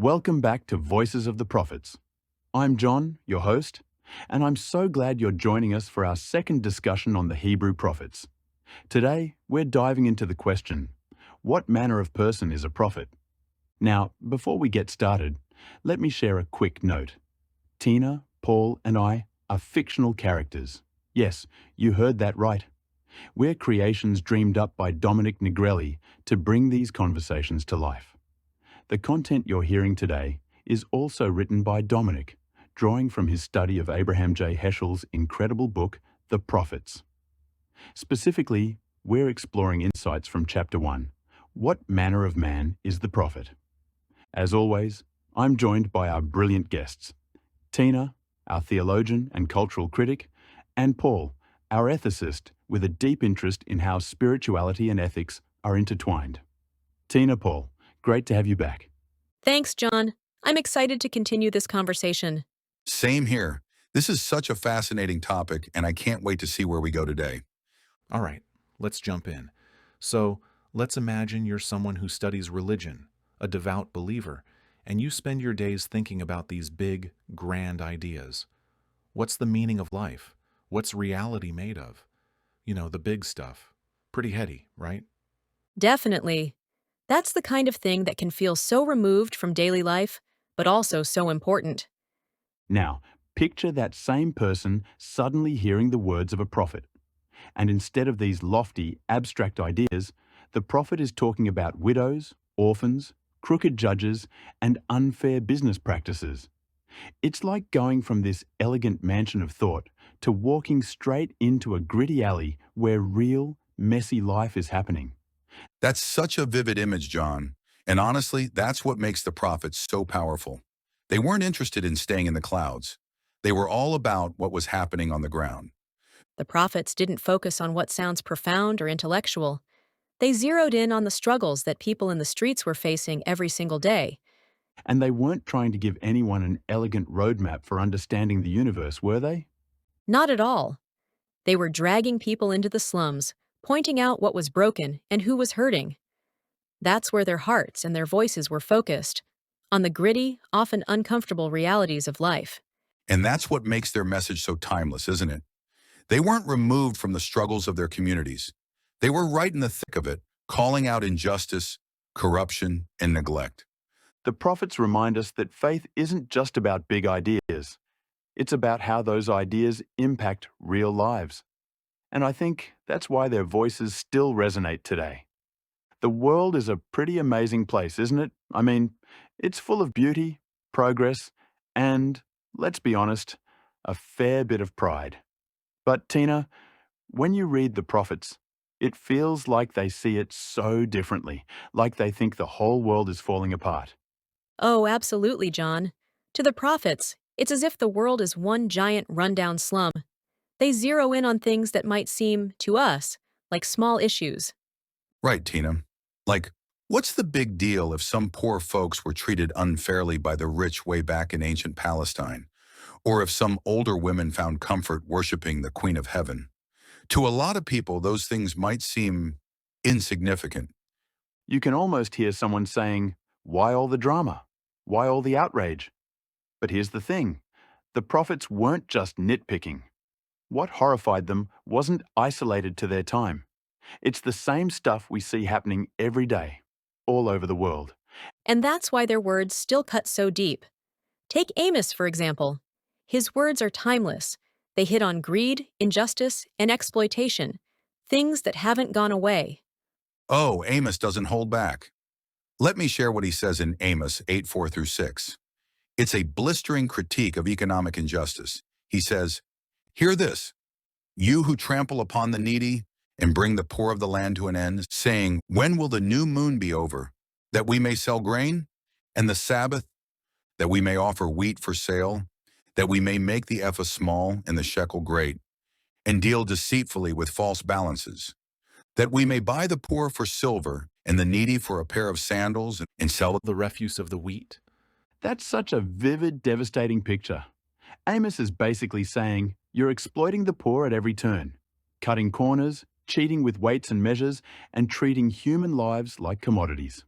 Welcome back to Voices of the Prophets. I'm John, your host, and I'm so glad you're joining us for our second discussion on the Hebrew prophets. Today, we're diving into the question, what manner of person is a prophet? Now, before we get started, let me share a quick note. Tina, Paul, and I are fictional characters. Yes, you heard that right. We're creations dreamed up by Dominic Negrelli to bring these conversations to life. The content you're hearing today is also written by Dominic, drawing from his study of Abraham J. Heschel's incredible book, The Prophets. Specifically, we're exploring insights from Chapter 1, What Manner of Man is the Prophet? As always, I'm joined by our brilliant guests, Tina, our theologian and cultural critic, and Paul, our ethicist with a deep interest in how spirituality and ethics are intertwined. Tina, Paul, great to have you back. Thanks, John. I'm excited to continue this conversation. Same here. This is such a fascinating topic, and I can't wait to see where we go today. All right, let's jump in. So, let's imagine you're someone who studies religion, a devout believer, and you spend your days thinking about these big, grand ideas. What's the meaning of life? What's reality made of? You know, the big stuff. Pretty heady, right? Definitely. That's the kind of thing that can feel so removed from daily life, but also so important. Now, picture that same person suddenly hearing the words of a prophet. And instead of these lofty, abstract ideas, the prophet is talking about widows, orphans, crooked judges, and unfair business practices. It's like going from this elegant mansion of thought to walking straight into a gritty alley where real, messy life is happening. That's such a vivid image, John. And honestly, that's what makes the prophets so powerful. They weren't interested in staying in the clouds. They were all about what was happening on the ground. The prophets didn't focus on what sounds profound or intellectual. They zeroed in on the struggles that people in the streets were facing every single day. And they weren't trying to give anyone an elegant roadmap for understanding the universe, were they? Not at all. They were dragging people into the slums, pointing out what was broken and who was hurting. That's where their hearts and their voices were focused, on the gritty, often uncomfortable realities of life. And that's what makes their message so timeless, isn't it? They weren't removed from the struggles of their communities. They were right in the thick of it, calling out injustice, corruption, and neglect. The prophets remind us that faith isn't just about big ideas. It's about how those ideas impact real lives. And I think that's why their voices still resonate today. The world is a pretty amazing place, isn't it? I mean, it's full of beauty, progress, and, let's be honest, a fair bit of pride. But Tina, when you read the prophets, it feels like they see it so differently, like they think the whole world is falling apart. Oh, absolutely, John. To the prophets, it's as if the world is one giant rundown slum. They zero in on things that might seem, to us, like small issues. Right, Tina. Like, what's the big deal if some poor folks were treated unfairly by the rich way back in ancient Palestine? Or if some older women found comfort worshiping the Queen of Heaven? To a lot of people, those things might seem insignificant. You can almost hear someone saying, why all the drama? Why all the outrage? But here's the thing, the prophets weren't just nitpicking. What horrified them wasn't isolated to their time. It's the same stuff we see happening every day, all over the world. And that's why their words still cut so deep. Take Amos, for example. His words are timeless. They hit on greed, injustice, and exploitation, things that haven't gone away. Oh, Amos doesn't hold back. Let me share what he says in Amos 8:4-6. It's a blistering critique of economic injustice. He says, "Hear this, you who trample upon the needy and bring the poor of the land to an end, saying, when will the new moon be over, that we may sell grain, and the Sabbath, that we may offer wheat for sale, that we may make the ephah small and the shekel great, and deal deceitfully with false balances, that we may buy the poor for silver and the needy for a pair of sandals and sell The refuse of the wheat. That's such a vivid, devastating picture. Amos is basically saying, you're exploiting the poor at every turn, cutting corners, cheating with weights and measures, and treating human lives like commodities.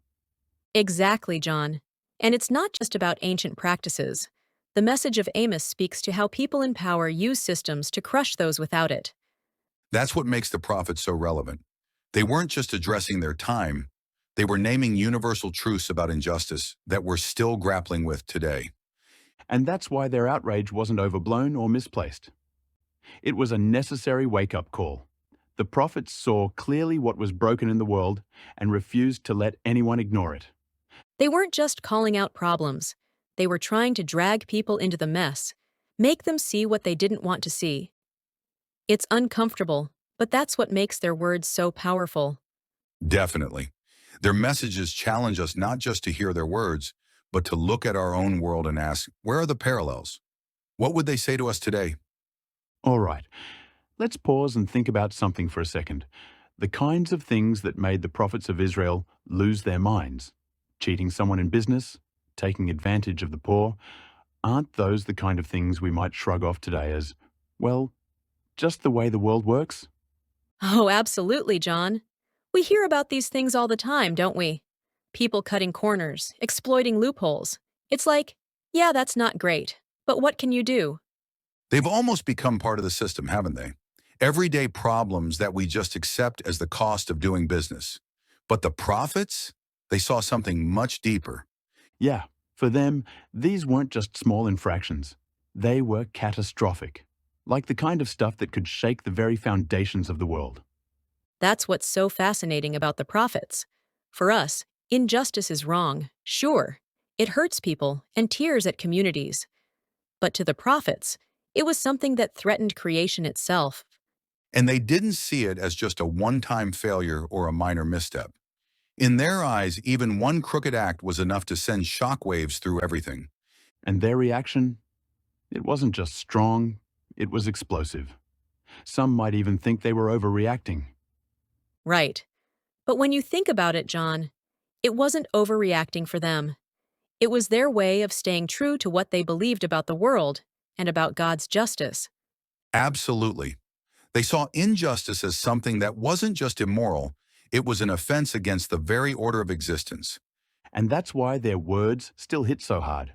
Exactly, John. And it's not just about ancient practices. The message of Amos speaks to how people in power use systems to crush those without it. That's what makes the prophets so relevant. They weren't just addressing their time, they were naming universal truths about injustice that we're still grappling with today. And that's why their outrage wasn't overblown or misplaced. It was a necessary wake-up call. The prophets saw clearly what was broken in the world and refused to let anyone ignore it. They weren't just calling out problems. They were trying to drag people into the mess, make them see what they didn't want to see. It's uncomfortable, but that's what makes their words so powerful. Definitely. Their messages challenge us not just to hear their words, but to look at our own world and ask, where are the parallels? What would they say to us today? All right, let's pause and think about something for a second. The kinds of things that made the prophets of Israel lose their minds, cheating someone in business, taking advantage of the poor, aren't those the kind of things we might shrug off today as, well, just the way the world works? Oh, absolutely, John. We hear about these things all the time, don't we? People cutting corners, exploiting loopholes. It's like, yeah, that's not great, but what can you do? They've almost become part of the system, haven't they? Everyday problems that we just accept as the cost of doing business. But the prophets, they saw something much deeper. Yeah, for them, these weren't just small infractions. They were catastrophic, like the kind of stuff that could shake the very foundations of the world. That's what's so fascinating about the prophets. For us, injustice is wrong, sure. It hurts people and tears at communities. But to the prophets, it was something that threatened creation itself. And they didn't see it as just a one-time failure or a minor misstep. In their eyes, even one crooked act was enough to send shockwaves through everything. And their reaction? It wasn't just strong, it was explosive. Some might even think they were overreacting. Right. But when you think about it, John, it wasn't overreacting for them. It was their way of staying true to what they believed about the world and about God's justice. Absolutely. They saw injustice as something that wasn't just immoral, it was an offense against the very order of existence. And that's why their words still hit so hard.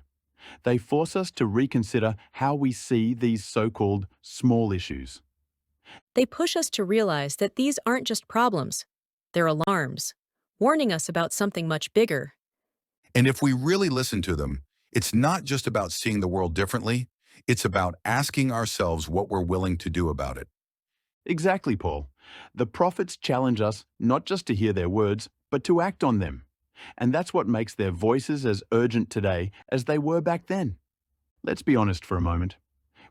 They force us to reconsider how we see these so-called small issues. They push us to realize that these aren't just problems, they're alarms, warning us about something much bigger. And if we really listen to them, it's not just about seeing the world differently, it's about asking ourselves what we're willing to do about it. Exactly, Paul. The prophets challenge us not just to hear their words, but to act on them. And that's what makes their voices as urgent today as they were back then. Let's be honest for a moment.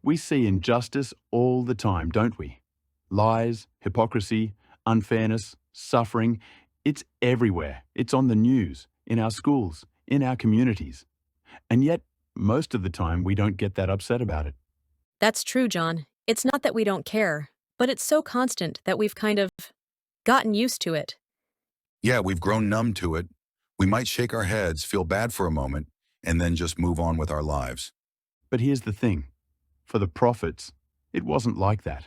We see injustice all the time, don't we? Lies, hypocrisy, unfairness, suffering. It's everywhere. It's on the news, in our schools, in our communities. And yet, most of the time, we don't get that upset about it. That's true, John. It's not that we don't care, but it's so constant that we've kind of gotten used to it. Yeah, we've grown numb to it. We might shake our heads, feel bad for a moment, and then just move on with our lives. But here's the thing. For the prophets, it wasn't like that.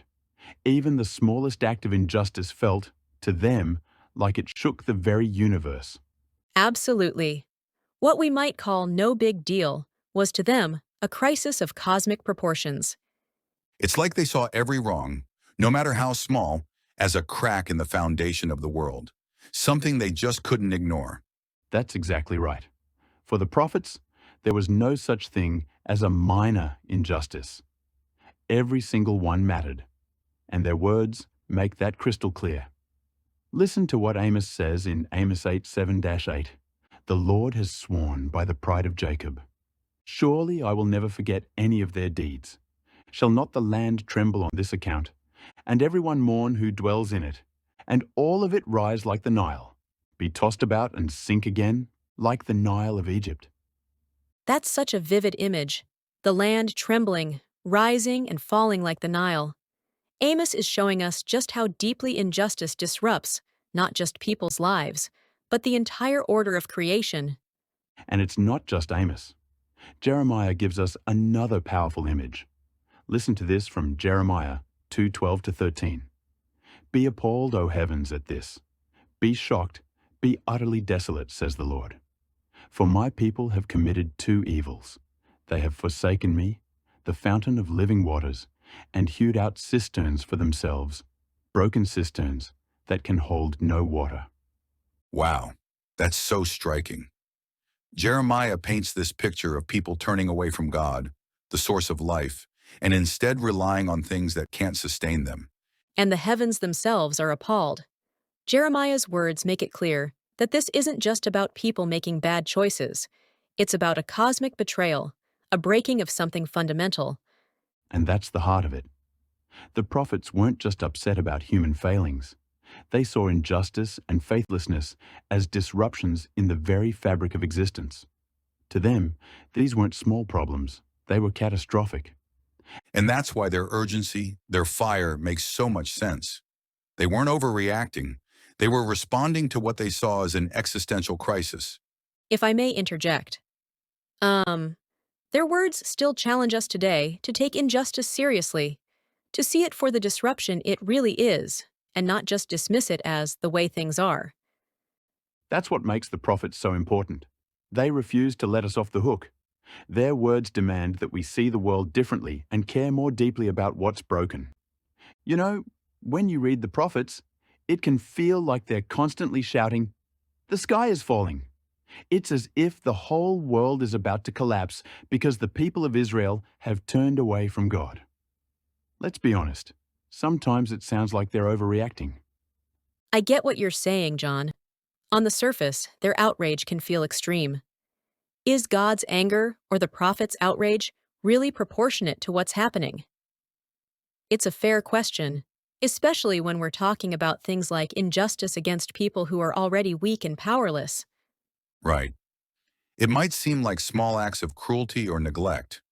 Even the smallest act of injustice felt, to them, like it shook the very universe. Absolutely. What we might call no big deal was to them a crisis of cosmic proportions. It's like they saw every wrong, no matter how small, as a crack in the foundation of the world, something they just couldn't ignore. That's exactly right. For the prophets, there was no such thing as a minor injustice. Every single one mattered, and their words make that crystal clear. Listen to what Amos says in Amos 8:7-8. The Lord has sworn by the pride of Jacob. Surely I will never forget any of their deeds. Shall not the land tremble on this account, and everyone mourn who dwells in it, and all of it rise like the Nile, be tossed about and sink again, like the Nile of Egypt? That's such a vivid image. The land trembling, rising and falling like the Nile. Amos is showing us just how deeply injustice disrupts not just people's lives, but the entire order of creation. And it's not just Amos. Jeremiah gives us another powerful image. Listen to this from Jeremiah 2:12-13. Be appalled, O heavens, at this. Be shocked, be utterly desolate, says the Lord. For my people have committed two evils. They have forsaken me, the fountain of living waters, and hewed out cisterns for themselves, broken cisterns that can hold no water. Wow, that's so striking. Jeremiah paints this picture of people turning away from God, the source of life, and instead relying on things that can't sustain them. And the heavens themselves are appalled. Jeremiah's words make it clear that this isn't just about people making bad choices. It's about a cosmic betrayal, a breaking of something fundamental. And that's the heart of it. The prophets weren't just upset about human failings. They saw injustice and faithlessness as disruptions in the very fabric of existence. To them, these weren't small problems. They were catastrophic. And that's why their urgency, their fire, makes so much sense. They weren't overreacting. They were responding to what they saw as an existential crisis. If I may interject. Their words still challenge us today to take injustice seriously, to see it for the disruption it really is, and not just dismiss it as the way things are. That's what makes the prophets so important. They refuse to let us off the hook. Their words demand that we see the world differently and care more deeply about what's broken. You know, when you read the prophets, it can feel like they're constantly shouting, "The sky is falling." It's as if the whole world is about to collapse because the people of Israel have turned away from God. Let's be honest, sometimes it sounds like they're overreacting. I get what you're saying, John. On the surface, their outrage can feel extreme. Is God's anger or the prophet's outrage really proportionate to what's happening? It's a fair question, especially when we're talking about things like injustice against people who are already weak and powerless. Right. It might seem like small acts of cruelty or neglect,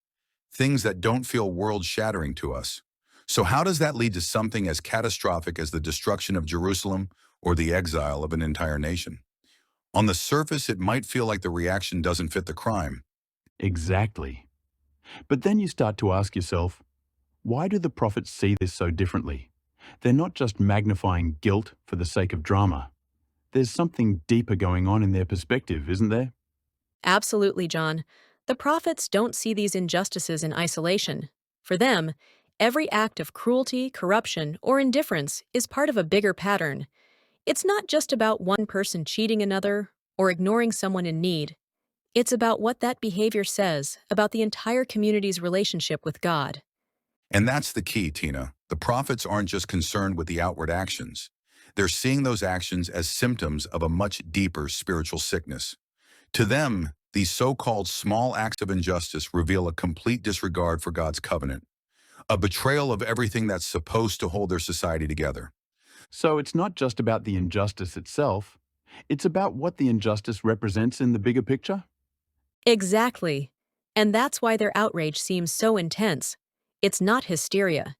things that don't feel world-shattering to us. So how does that lead to something as catastrophic as the destruction of Jerusalem or the exile of an entire nation? On the surface, it might feel like the reaction doesn't fit the crime. Exactly. But then you start to ask yourself, why do the prophets see this so differently? They're not just magnifying guilt for the sake of drama. There's something deeper going on in their perspective, isn't there? Absolutely, John. The prophets don't see these injustices in isolation. For them, every act of cruelty, corruption, or indifference is part of a bigger pattern. It's not just about one person cheating another or ignoring someone in need. It's about what that behavior says about the entire community's relationship with God. And that's the key, Tina. The prophets aren't just concerned with the outward actions. They're seeing those actions as symptoms of a much deeper spiritual sickness. To them, these so-called small acts of injustice reveal a complete disregard for God's covenant, a betrayal of everything that's supposed to hold their society together. So it's not just about the injustice itself, it's about what the injustice represents in the bigger picture? Exactly. And that's why their outrage seems so intense. It's not hysteria.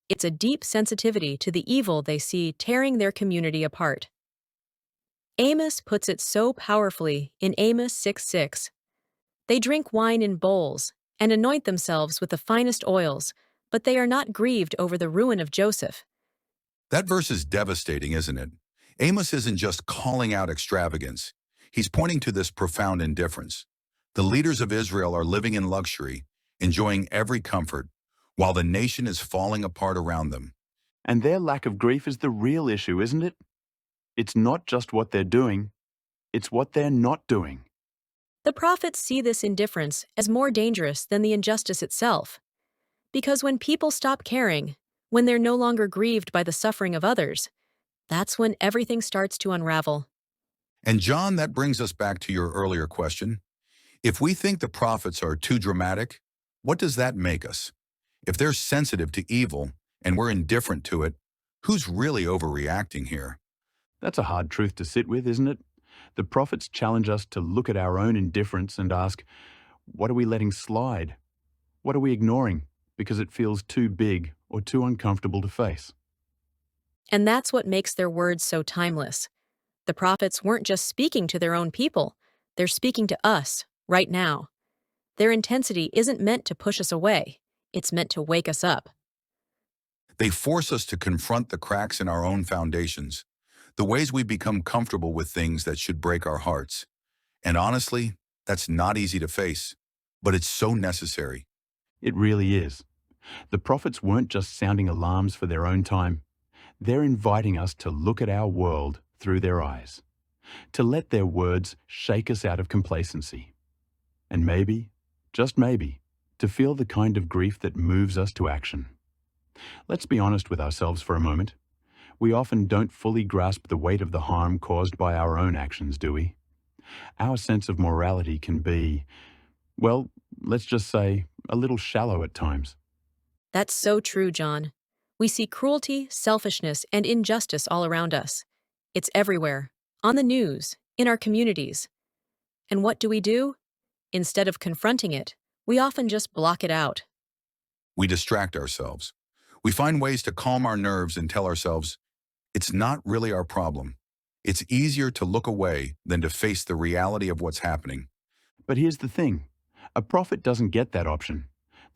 It's a deep sensitivity to the evil they see tearing their community apart. Amos puts it so powerfully in Amos 6:6. They drink wine in bowls and anoint themselves with the finest oils, but they are not grieved over the ruin of Joseph. That verse is devastating, isn't it? Amos isn't just calling out extravagance. He's pointing to this profound indifference. The leaders of Israel are living in luxury, enjoying every comfort, while the nation is falling apart around them. And their lack of grief is the real issue, isn't it? It's not just what they're doing, it's what they're not doing. The prophets see this indifference as more dangerous than the injustice itself. Because when people stop caring, when they're no longer grieved by the suffering of others, that's when everything starts to unravel. And John, that brings us back to your earlier question. If we think the prophets are too dramatic, what does that make us? If they're sensitive to evil and we're indifferent to it, who's really overreacting here? That's a hard truth to sit with, isn't it? The prophets challenge us to look at our own indifference and ask, what are we letting slide? What are we ignoring because it feels too big or too uncomfortable to face? And that's what makes their words so timeless. The prophets weren't just speaking to their own people, they're speaking to us, right now. Their intensity isn't meant to push us away, it's meant to wake us up. They force us to confront the cracks in our own foundations, the ways we become comfortable with things that should break our hearts. And honestly, That's not easy to face, but it's so necessary. It really is. The prophets weren't just sounding alarms for their own time. They're inviting us to look at our world through their eyes, to let their words shake us out of complacency. And maybe, just maybe, to feel the kind of grief that moves us to action. Let's be honest with ourselves for a moment. We often don't fully grasp the weight of the harm caused by our own actions, do we? Our sense of morality can be, well, let's just say, a little shallow at times. That's so true, John. We see cruelty, selfishness, and injustice all around us. It's everywhere, on the news, in our communities. And what do? Instead of confronting it, we often just block it out. We distract ourselves. We find ways to calm our nerves and tell ourselves, it's not really our problem. It's easier to look away than to face the reality of what's happening. But here's the thing. A prophet doesn't get that option.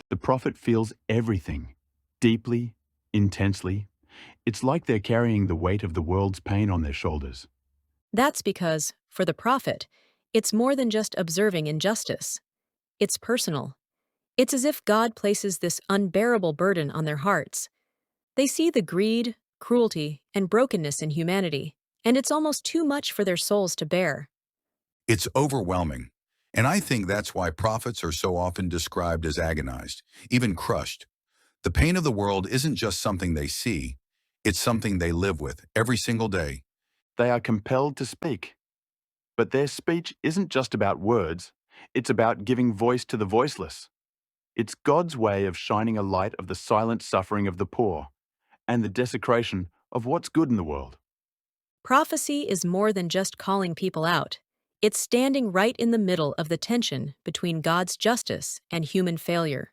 The prophet feels everything, deeply, intensely. It's like they're carrying the weight of the world's pain on their shoulders. That's because, for the prophet, it's more than just observing injustice. It's personal. It's as if God places this unbearable burden on their hearts. They see the greed, cruelty, and brokenness in humanity, and it's almost too much for their souls to bear. It's overwhelming. And I think that's why prophets are so often described as agonized, even crushed. The pain of the world isn't just something they see, it's something they live with every single day. They are compelled to speak. But their speech isn't just about words, it's about giving voice to the voiceless. It's God's way of shining a light of the silent suffering of the poor and the desecration of what's good in the world. Prophecy is more than just calling people out. It's standing right in the middle of the tension between God's justice and human failure.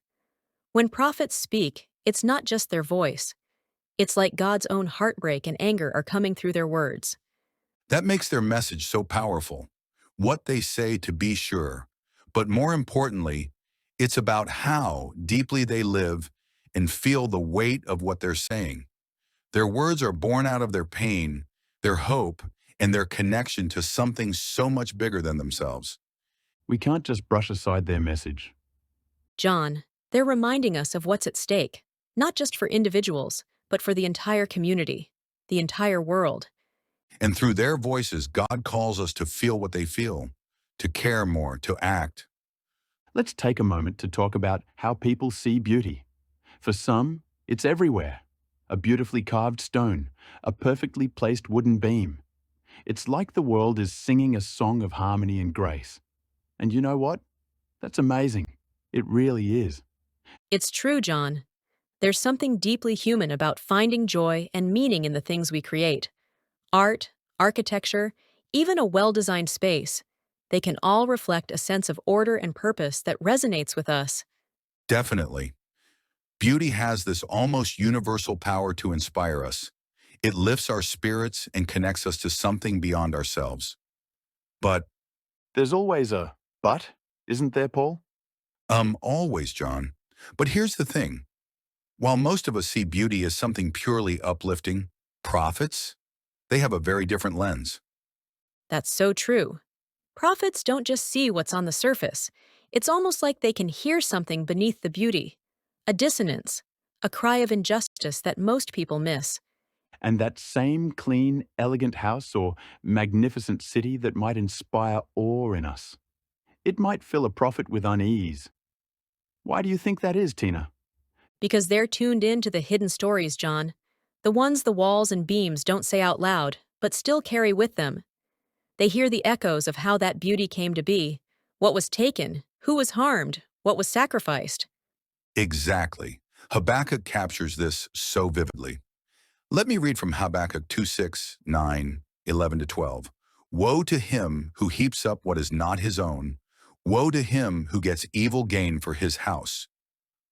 When prophets speak, it's not just their voice. It's like God's own heartbreak and anger are coming through their words. That makes their message so powerful. What they say, to be sure. But more importantly, it's about how deeply they live and feel the weight of what they're saying. Their words are born out of their pain, their hope, and their connection to something so much bigger than themselves. We can't just brush aside their message. John, they're reminding us of what's at stake, not just for individuals, but for the entire community, the entire world. And through their voices, God calls us to feel what they feel, to care more, to act. Let's take a moment to talk about how people see beauty. For some, it's everywhere. A beautifully carved stone, a perfectly placed wooden beam. It's like the world is singing a song of harmony and grace. And you know what? That's amazing. It really is. It's true, John. There's something deeply human about finding joy and meaning in the things we create. Art, architecture, even a well-designed space. They can all reflect a sense of order and purpose that resonates with us. Definitely. Beauty has this almost universal power to inspire us. It lifts our spirits and connects us to something beyond ourselves. But, There's always a but, isn't there, Paul? always, John. But here's the thing. While most of us see beauty as something purely uplifting, prophets, they have a very different lens. That's so true. Prophets don't just see what's on the surface. It's almost like they can hear something beneath the beauty. A dissonance, a cry of injustice that most people miss. And that same clean, elegant house or magnificent city that might inspire awe in us. It might fill a prophet with unease. Why do you think that is, Tina? Because they're tuned in to the hidden stories, John. The ones the walls and beams don't say out loud, but still carry with them. They hear the echoes of how that beauty came to be, what was taken, who was harmed, what was sacrificed. Exactly. Habakkuk captures this so vividly. Let me read from Habakkuk 2:6, 9, 11 to 12. Woe to him who heaps up what is not his own. Woe to him who gets evil gain for his house.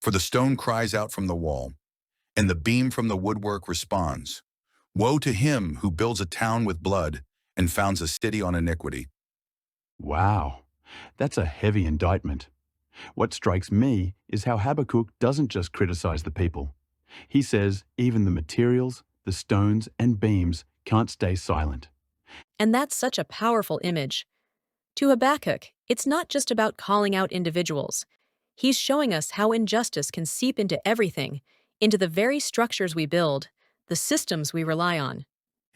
For the stone cries out from the wall, and the beam from the woodwork responds. Woe to him who builds a town with blood and founds a city on iniquity. Wow, that's a heavy indictment. What strikes me is how Habakkuk doesn't just criticize the people. He says even the materials, the stones and beams can't stay silent. And that's such a powerful image. To Habakkuk, it's not just about calling out individuals. He's showing us how injustice can seep into everything, into the very structures we build, the systems we rely on.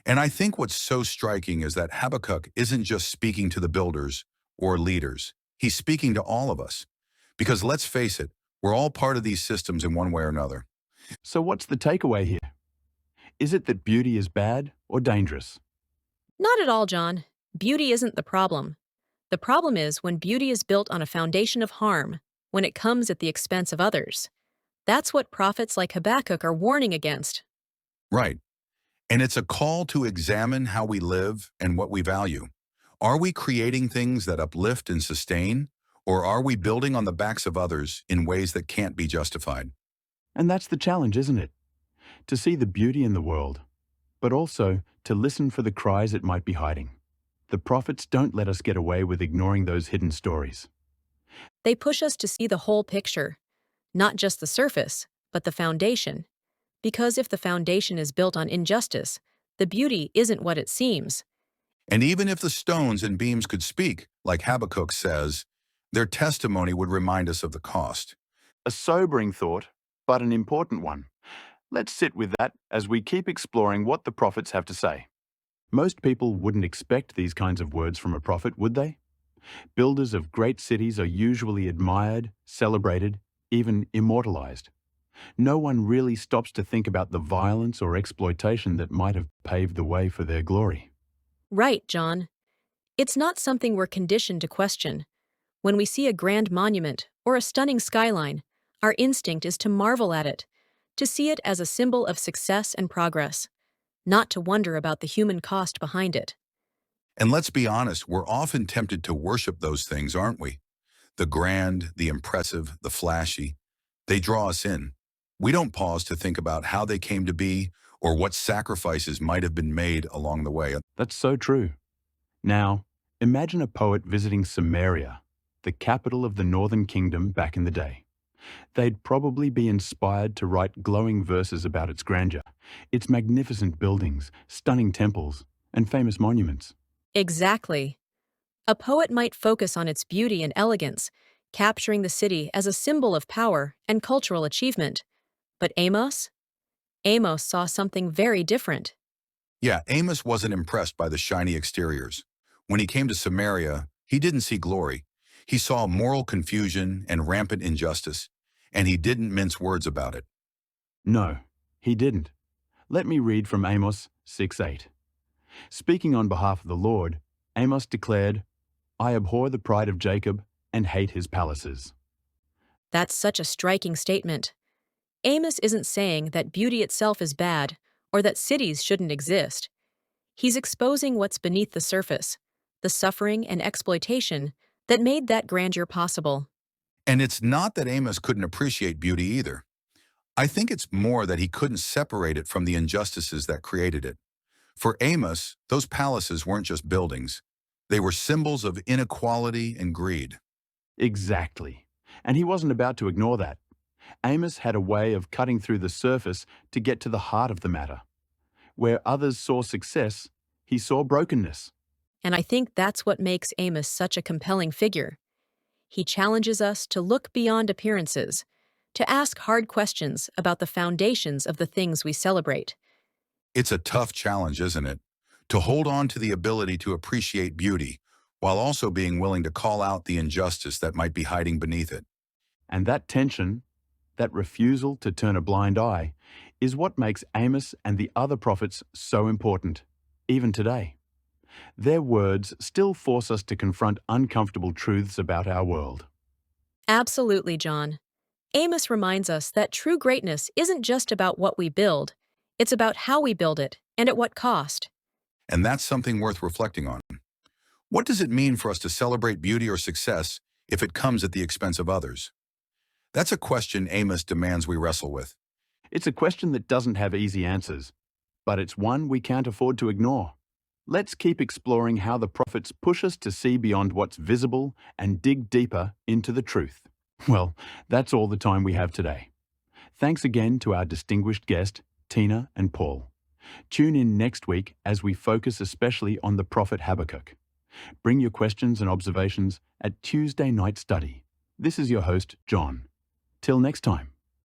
And I think what's so striking is that Habakkuk isn't just speaking to the builders or leaders. He's speaking to all of us. Because let's face it, we're all part of these systems in one way or another. So what's the takeaway here? Is it that beauty is bad or dangerous? Not at all, John. Beauty isn't the problem. The problem is when beauty is built on a foundation of harm, when it comes at the expense of others. That's what prophets like Habakkuk are warning against. Right. And it's a call to examine how we live and what we value. Are we creating things that uplift and sustain, or are we building on the backs of others in ways that can't be justified? And that's the challenge, isn't it? To see the beauty in the world, but also to listen for the cries it might be hiding. The prophets don't let us get away with ignoring those hidden stories. They push us to see the whole picture, not just the surface, but the foundation. Because if the foundation is built on injustice, the beauty isn't what it seems. And even if the stones and beams could speak, like Habakkuk says, their testimony would remind us of the cost. A sobering thought, but an important one. Let's sit with that as we keep exploring what the prophets have to say. Most people wouldn't expect these kinds of words from a prophet, would they? Builders of great cities are usually admired, celebrated, even immortalized. No one really stops to think about the violence or exploitation that might have paved the way for their glory. Right, John. It's not something we're conditioned to question. When we see a grand monument or a stunning skyline, our instinct is to marvel at it, to see it as a symbol of success and progress, not to wonder about the human cost behind it. And let's be honest, we're often tempted to worship those things, aren't we? The grand, the impressive, the flashy. They draw us in. We don't pause to think about how they came to be or what sacrifices might have been made along the way. That's so true. Now, imagine a poet visiting Samaria, the capital of the northern kingdom back in the day. They'd probably be inspired to write glowing verses about its grandeur, its magnificent buildings, stunning temples, and famous monuments. Exactly. A poet might focus on its beauty and elegance, capturing the city as a symbol of power and cultural achievement. But Amos? Amos saw something very different. Yeah, Amos wasn't impressed by the shiny exteriors. When he came to Samaria, he didn't see glory. He saw moral confusion and rampant injustice, and he didn't mince words about it. No, he didn't. Let me read from Amos 6:8. Speaking on behalf of the Lord, Amos declared, "I abhor the pride of Jacob and hate his palaces." That's such a striking statement. Amos isn't saying that beauty itself is bad or that cities shouldn't exist. He's exposing what's beneath the surface, the suffering and exploitation that made that grandeur possible. And it's not that Amos couldn't appreciate beauty either. I think it's more that he couldn't separate it from the injustices that created it. For Amos, those palaces weren't just buildings. They were symbols of inequality and greed. Exactly. And he wasn't about to ignore that. Amos had a way of cutting through the surface to get to the heart of the matter. Where others saw success, he saw brokenness. And I think that's what makes Amos such a compelling figure. He challenges us to look beyond appearances, to ask hard questions about the foundations of the things we celebrate. It's a tough challenge, isn't it? To hold on to the ability to appreciate beauty while also being willing to call out the injustice that might be hiding beneath it. And that tension, that refusal to turn a blind eye, is what makes Amos and the other prophets so important, even today. Their words still force us to confront uncomfortable truths about our world. Absolutely, John. Amos reminds us that true greatness isn't just about what we build, it's about how we build it and at what cost. And that's something worth reflecting on. What does it mean for us to celebrate beauty or success if it comes at the expense of others? That's a question Amos demands we wrestle with. It's a question that doesn't have easy answers, but it's one we can't afford to ignore. Let's keep exploring how the prophets push us to see beyond what's visible and dig deeper into the truth. Well, that's all the time we have today. Thanks again to our distinguished guest, Tina and Paul. Tune in next week as we focus especially on the prophet Habakkuk. Bring your questions and observations at Tuesday Night Study. This is your host, John. Till next time.